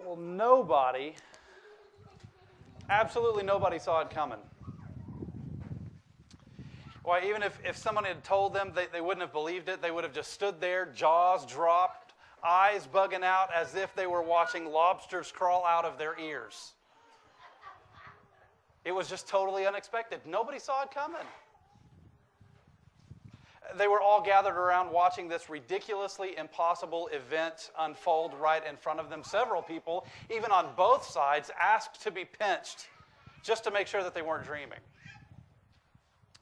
Well, absolutely nobody saw it coming. Why, even if someone had told them, they wouldn't have believed it. They would have just stood there, jaws dropped, eyes bugging out as if they were watching lobsters crawl out of their ears. It was just totally unexpected. Nobody saw it coming. They were all gathered around watching this ridiculously impossible event unfold right in front of them. Several people, even on both sides, asked to be pinched just to make sure that they weren't dreaming.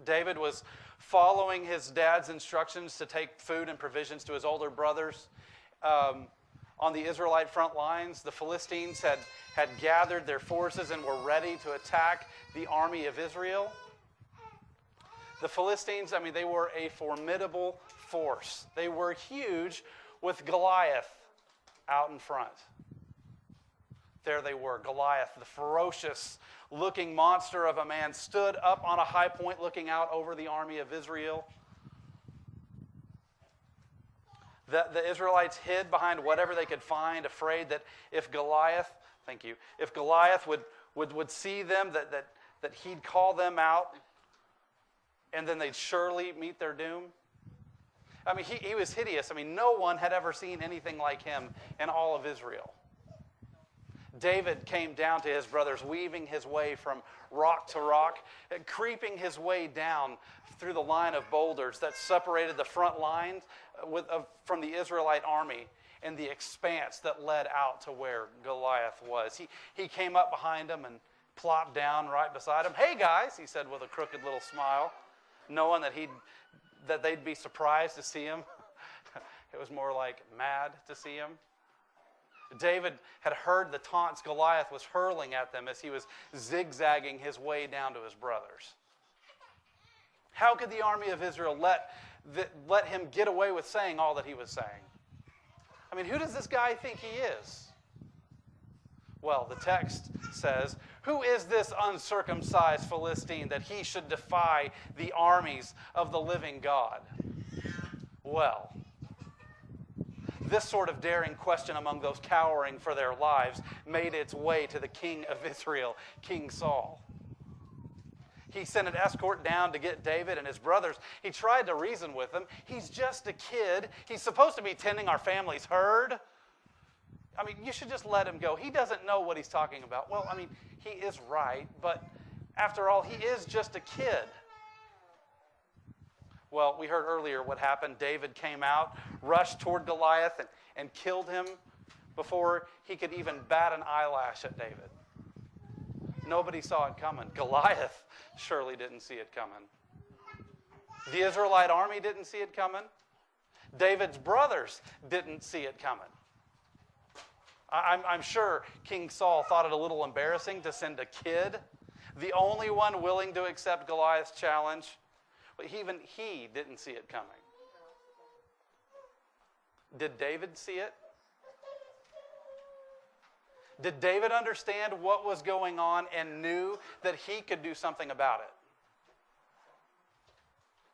David was following his dad's instructions to take food and provisions to his older brothers. On the Israelite front lines, the Philistines had gathered their forces and were ready to attack the army of Israel. The Philistines, they were a formidable force. They were huge with Goliath out in front. There they were, Goliath, the ferocious-looking monster of a man, stood up on a high point looking out over the army of Israel. The Israelites hid behind whatever they could find, afraid that if Goliath would see them, that he'd call them out, and then they'd surely meet their doom. He was hideous. No one had ever seen anything like him in all of Israel. David came down to his brothers, weaving his way from rock to rock, creeping his way down through the line of boulders that separated the front lines from the Israelite army and the expanse that led out to where Goliath was. He came up behind him and plopped down right beside him. "Hey guys," he said with a crooked little smile, knowing that they'd be surprised to see him. It was more like mad to see him. David had heard the taunts Goliath was hurling at them as he was zigzagging his way down to his brothers. How could the army of Israel let him get away with saying all that he was saying? Who does this guy think he is? Well, the text says, "Who is this uncircumcised Philistine that he should defy the armies of the living God?" Well, this sort of daring question among those cowering for their lives made its way to the king of Israel, King Saul. He sent an escort down to get David and his brothers. He tried to reason with them. He's just a kid. He's supposed to be tending our family's herd. You should just let him go. He doesn't know what he's talking about. Well, he is right, but after all, he is just a kid. Well, we heard earlier what happened. David came out, rushed toward Goliath, and killed him before he could even bat an eyelash at David. Nobody saw it coming. Goliath surely didn't see it coming. The Israelite army didn't see it coming. David's brothers didn't see it coming. I'm sure King Saul thought it a little embarrassing to send a kid, the only one willing to accept Goliath's challenge. But even he didn't see it coming. Did David see it? Did David understand what was going on and knew that he could do something about it?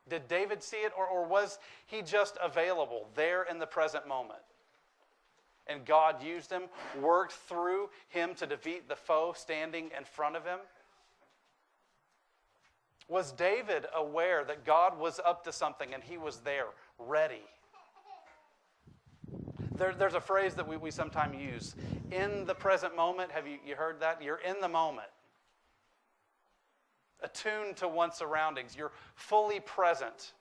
Did David see it, or was he just available there in the present moment? And God used him, worked through him to defeat the foe standing in front of him? Was David aware that God was up to something and he was there, ready? There's a phrase that we sometimes use. In the present moment. Have you heard that? You're in the moment. Attuned to one's surroundings. You're fully present.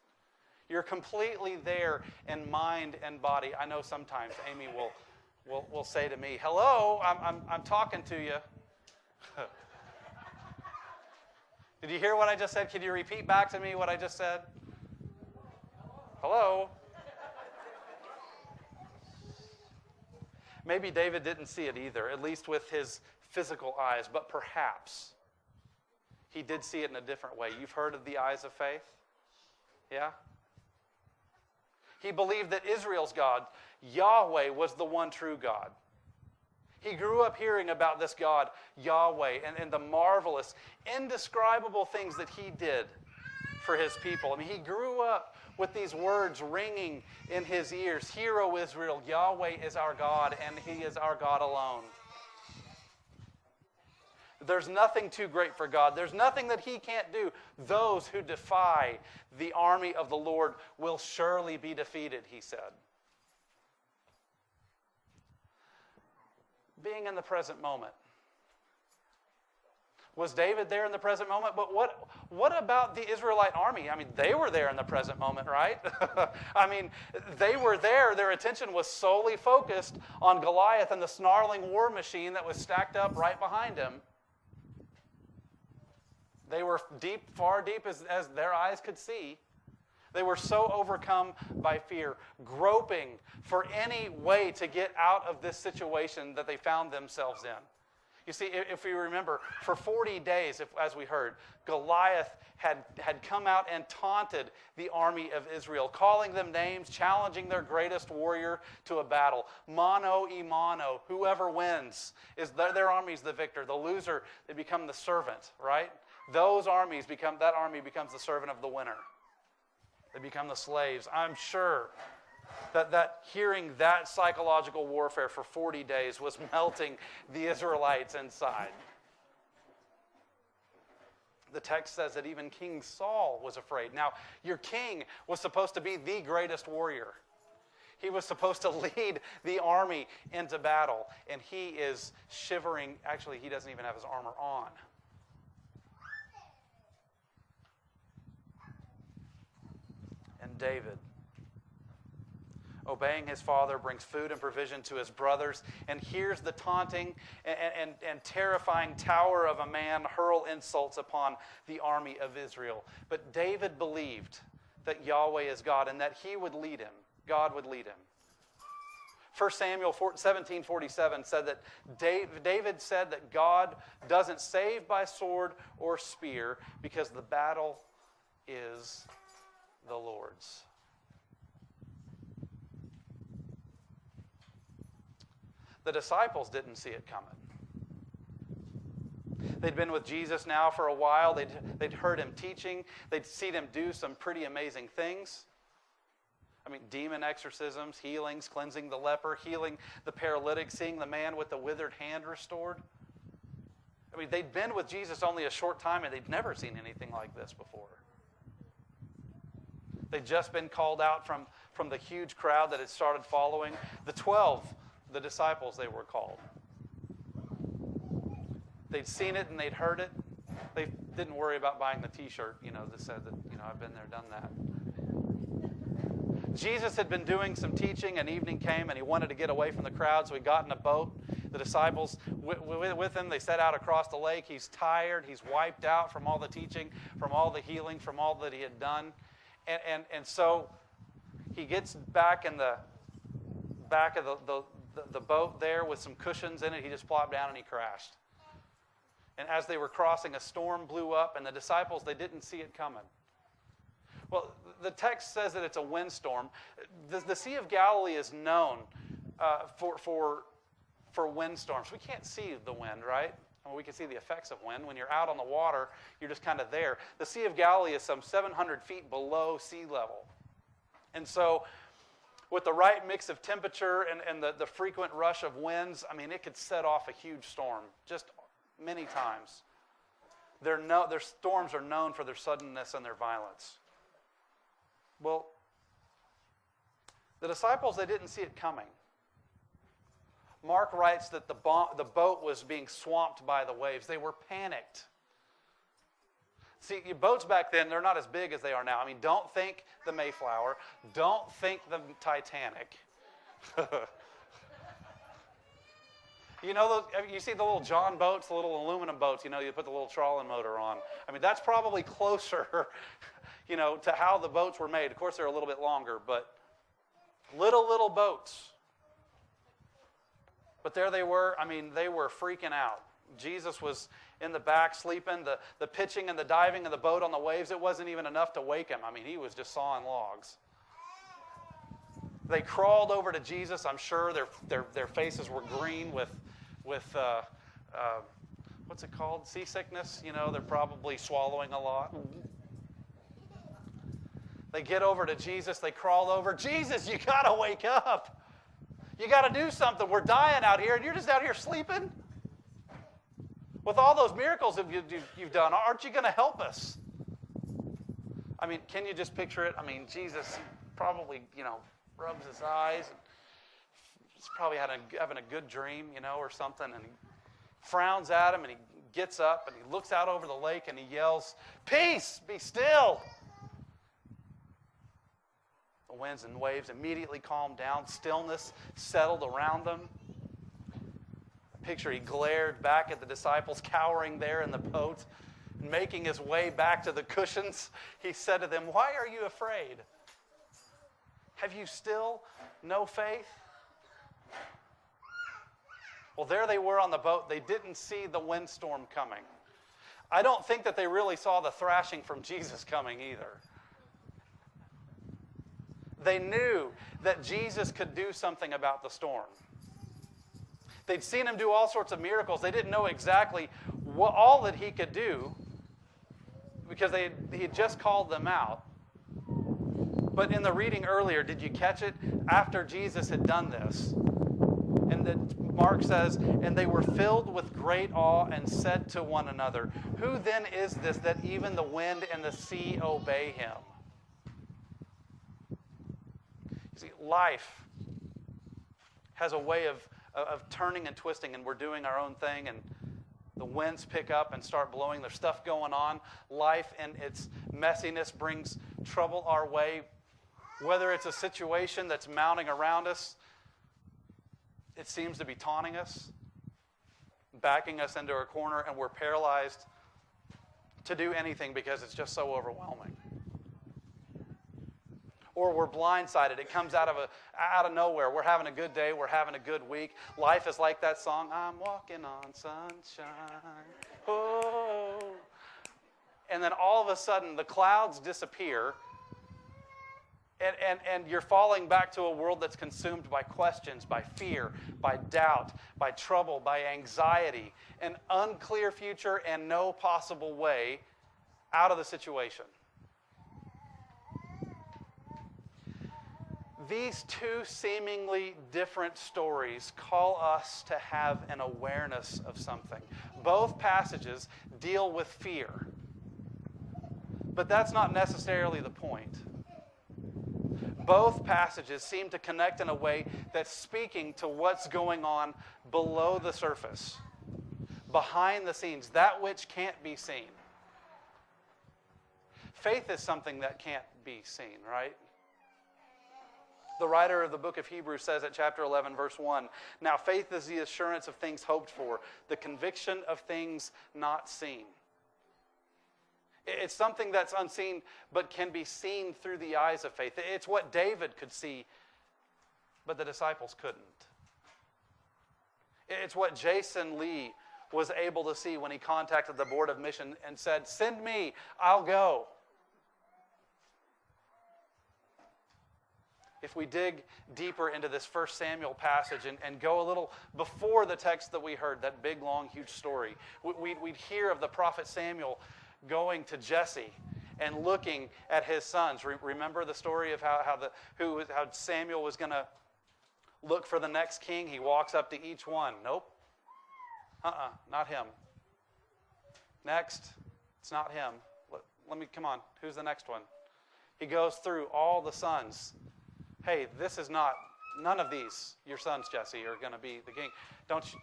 You're completely there in mind and body. I know sometimes Amy will say to me, "Hello, I'm talking to you." Did you hear what I just said? Can you repeat back to me what I just said? Hello? Maybe David didn't see it either, at least with his physical eyes, but perhaps he did see it in a different way. You've heard of the eyes of faith? Yeah? He believed that Israel's God, Yahweh, was the one true God. He grew up hearing about this God, Yahweh, and the marvelous, indescribable things that he did for his people. He grew up with these words ringing in his ears. "Hear, O Israel, Yahweh is our God, and he is our God alone." There's nothing too great for God. There's nothing that he can't do. Those who defy the army of the Lord will surely be defeated, he said. Being in the present moment. Was David there in the present moment? But what about the Israelite army? I mean, they were there in the present moment, right? I mean, they were there. Their attention was solely focused on Goliath and the snarling war machine that was stacked up right behind him. They were deep, far deep as their eyes could see. They were so overcome by fear, groping for any way to get out of this situation that they found themselves in. You see, if we remember, for 40 days, as we heard, Goliath had come out and taunted the army of Israel, calling them names, challenging their greatest warrior to a battle. Mano y mano, whoever wins, is their army's the victor. The loser, they become the servant, right? That army becomes the servant of the winner. They become the slaves. I'm sure that hearing that psychological warfare for 40 days was melting the Israelites inside. The text says that even King Saul was afraid. Now, your king was supposed to be the greatest warrior. He was supposed to lead the army into battle, and he is shivering. Actually, he doesn't even have his armor on. And David, obeying his father, brings food and provision to his brothers, and hears the taunting and terrifying tower of a man hurl insults upon the army of Israel. But David believed that Yahweh is God and that he would lead him. God would lead him. 1 Samuel 17:47 said that David said that God doesn't save by sword or spear because the battle is the Lord's. The disciples didn't see it coming. They'd been with Jesus now for a while. They'd heard him teaching. They'd seen him do some pretty amazing things. I mean, demon exorcisms, healings, cleansing the leper, healing the paralytic, seeing the man with the withered hand restored. I mean, they'd been with Jesus only a short time, and they'd never seen anything like this before. They'd just been called out from the huge crowd that had started following. The 12, the disciples, they were called. They'd seen it and they'd heard it. They didn't worry about buying the t-shirt, that said that, I've been there, done that. Jesus had been doing some teaching, and evening came, and he wanted to get away from the crowd, so he got in a boat. The disciples with him, they set out across the lake. He's tired. He's wiped out from all the teaching, from all the healing, from all that he had done. And so he gets back in the back of the boat there with some cushions in it. He just plopped down and he crashed. And as they were crossing, a storm blew up, and the disciples, they didn't see it coming. Well, the text says that it's a windstorm. The Sea of Galilee is known for windstorms. We can't see the wind, right? I mean, we can see the effects of wind. When you're out on the water, you're just kind of there. The Sea of Galilee is some 700 feet below sea level. And so with the right mix of temperature and the frequent rush of winds, I mean, it could set off a huge storm just many times. Their storms are known for their suddenness and their violence. Well, the disciples, they didn't see it coming. Mark writes that the boat was being swamped by the waves. They were panicked. See, boats back then, they're not as big as they are now. I mean, don't think the Mayflower. Don't think the Titanic. You see the little John boats, the little aluminum boats, you put the little trawling motor on. I mean, that's probably closer, to how the boats were made. Of course, they're a little bit longer, but little boats. But there they were. I mean, they were freaking out. Jesus was in the back sleeping. The pitching and the diving of the boat on the waves, it wasn't even enough to wake him. I mean, he was just sawing logs. They crawled over to Jesus. I'm sure their faces were green with what's it called? Seasickness. They're probably swallowing a lot. They get over to Jesus. They crawl over. Jesus, you got to wake up. You got to do something. We're dying out here, and you're just out here sleeping? With all those miracles that you've done, aren't you going to help us? I mean, can you just picture it? I mean, Jesus probably, rubs his eyes. And he's probably having a good dream, or something. And he frowns at him, and he gets up, and he looks out over the lake, and he yells, "Peace, be still." The winds and waves immediately calmed down. Stillness settled around them. Picture, he glared back at the disciples cowering there in the boat. And making his way back to the cushions, he said to them, "Why are you afraid? Have you still no faith?" Well, there they were on the boat. They didn't see the windstorm coming. I don't think that they really saw the thrashing from Jesus coming either. They knew that Jesus could do something about the storm. They'd seen him do all sorts of miracles. They didn't know exactly all that he could do because he had just called them out. But in the reading earlier, did you catch it? After Jesus had done this, and that Mark says, "And they were filled with great awe and said to one another, 'Who then is this that even the wind and the sea obey him?'" You see, life has a way of turning and twisting, and we're doing our own thing, and the winds pick up and start blowing. There's stuff going on. Life and its messiness brings trouble our way. Whether it's a situation that's mounting around us, it seems to be taunting us, backing us into a corner, and we're paralyzed to do anything because it's just so overwhelming. Or we're blindsided. It comes out of nowhere. We're having a good day. We're having a good week. Life is like that song, "I'm walking on sunshine." Oh. And then all of a sudden, the clouds disappear, and you're falling back to a world that's consumed by questions, by fear, by doubt, by trouble, by anxiety, an unclear future, and no possible way out of the situation. These two seemingly different stories call us to have an awareness of something. Both passages deal with fear, but that's not necessarily the point. Both passages seem to connect in a way that's speaking to what's going on below the surface, behind the scenes, that which can't be seen. Faith is something that can't be seen, right? The writer of the book of Hebrews says at chapter 11, verse 1, "Now faith is the assurance of things hoped for, the conviction of things not seen." It's something that's unseen, but can be seen through the eyes of faith. It's what David could see, but the disciples couldn't. It's what Jason Lee was able to see when he contacted the Board of Mission and said, "Send me, I'll go." If we dig deeper into this 1 Samuel passage and go a little before the text that we heard, that big, long, huge story, we'd hear of the prophet Samuel going to Jesse and looking at his sons. Remember the story of how Samuel was going to look for the next king? He walks up to each one. Nope. Not him. Next. It's not him. Let me, come on. Who's the next one? He goes through all the sons. Hey, this is not, none of these, your sons, Jesse, are going to be the king.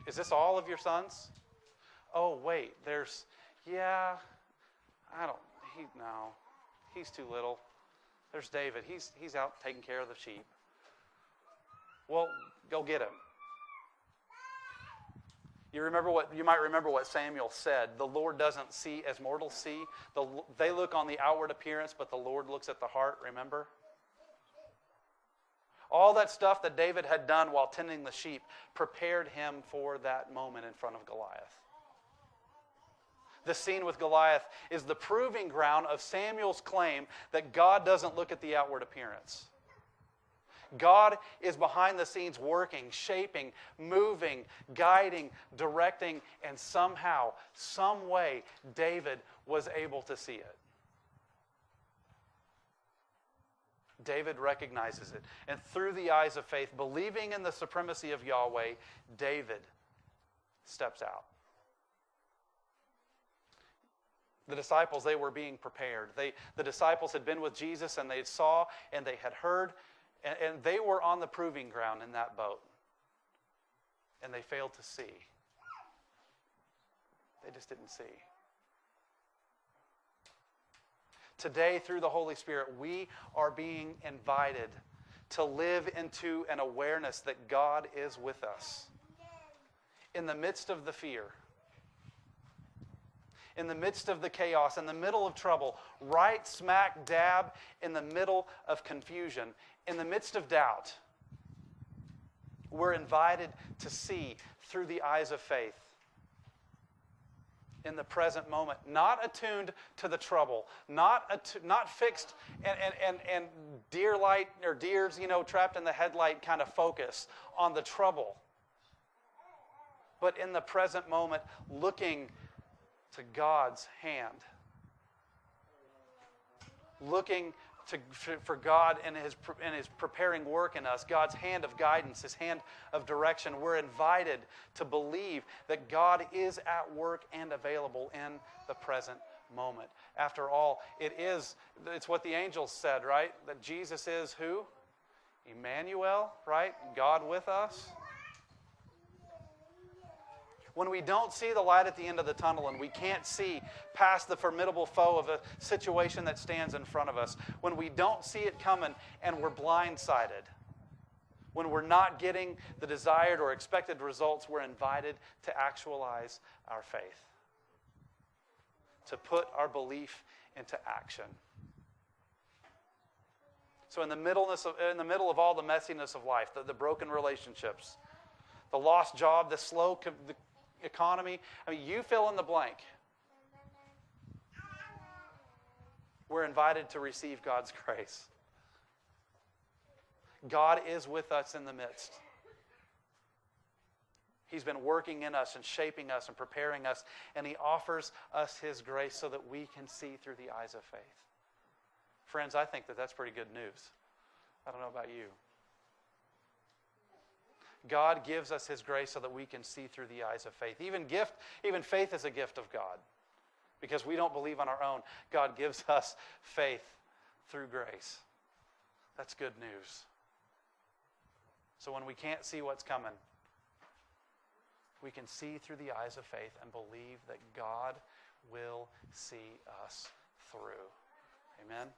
Is this all of your sons? Oh, wait, no, he's too little. There's David, he's out taking care of the sheep. Well, go get him. You might remember what Samuel said. The Lord doesn't see as mortals see. They look on the outward appearance, but the Lord looks at the heart, remember? All that stuff that David had done while tending the sheep prepared him for that moment in front of Goliath. The scene with Goliath is the proving ground of Samuel's claim that God doesn't look at the outward appearance. God is behind the scenes working, shaping, moving, guiding, directing, and somehow, some way, David was able to see it. David recognizes it. And through the eyes of faith, believing in the supremacy of Yahweh, David steps out. The disciples, they were being prepared. The disciples had been with Jesus, and they saw and they had heard, and they were on the proving ground in that boat. And they failed to see. They just didn't see. Today, through the Holy Spirit, we are being invited to live into an awareness that God is with us. In the midst of the fear, in the midst of the chaos, in the middle of trouble, right smack dab in the middle of confusion, in the midst of doubt, we're invited to see through the eyes of faith. In the present moment, not attuned to the trouble, not fixed and deer light or deers, trapped in the headlight kind of focus on the trouble, but in the present moment, looking to God's hand, looking for God and His preparing work in us, God's hand of guidance, His hand of direction. We're invited to believe that God is at work and available in the present moment. After all, it's what the angels said, right? That Jesus is who? Emmanuel, right? God with us. When we don't see the light at the end of the tunnel and we can't see past the formidable foe of a situation that stands in front of us, when we don't see it coming and we're blindsided, when we're not getting the desired or expected results, we're invited to actualize our faith, to put our belief into action. So in the middle of all the messiness of life, the broken relationships, the lost job, the slow economy, you fill in the blank. We're invited to receive God's grace. God is with us in the midst. He's been working in us and shaping us and preparing us, and He offers us His grace so that we can see through the eyes of faith. Friends, I think that's pretty good news. I don't know about you. God gives us His grace so that we can see through the eyes of faith. Even faith is a gift of God. Because we don't believe on our own. God gives us faith through grace. That's good news. So when we can't see what's coming, we can see through the eyes of faith and believe that God will see us through. Amen?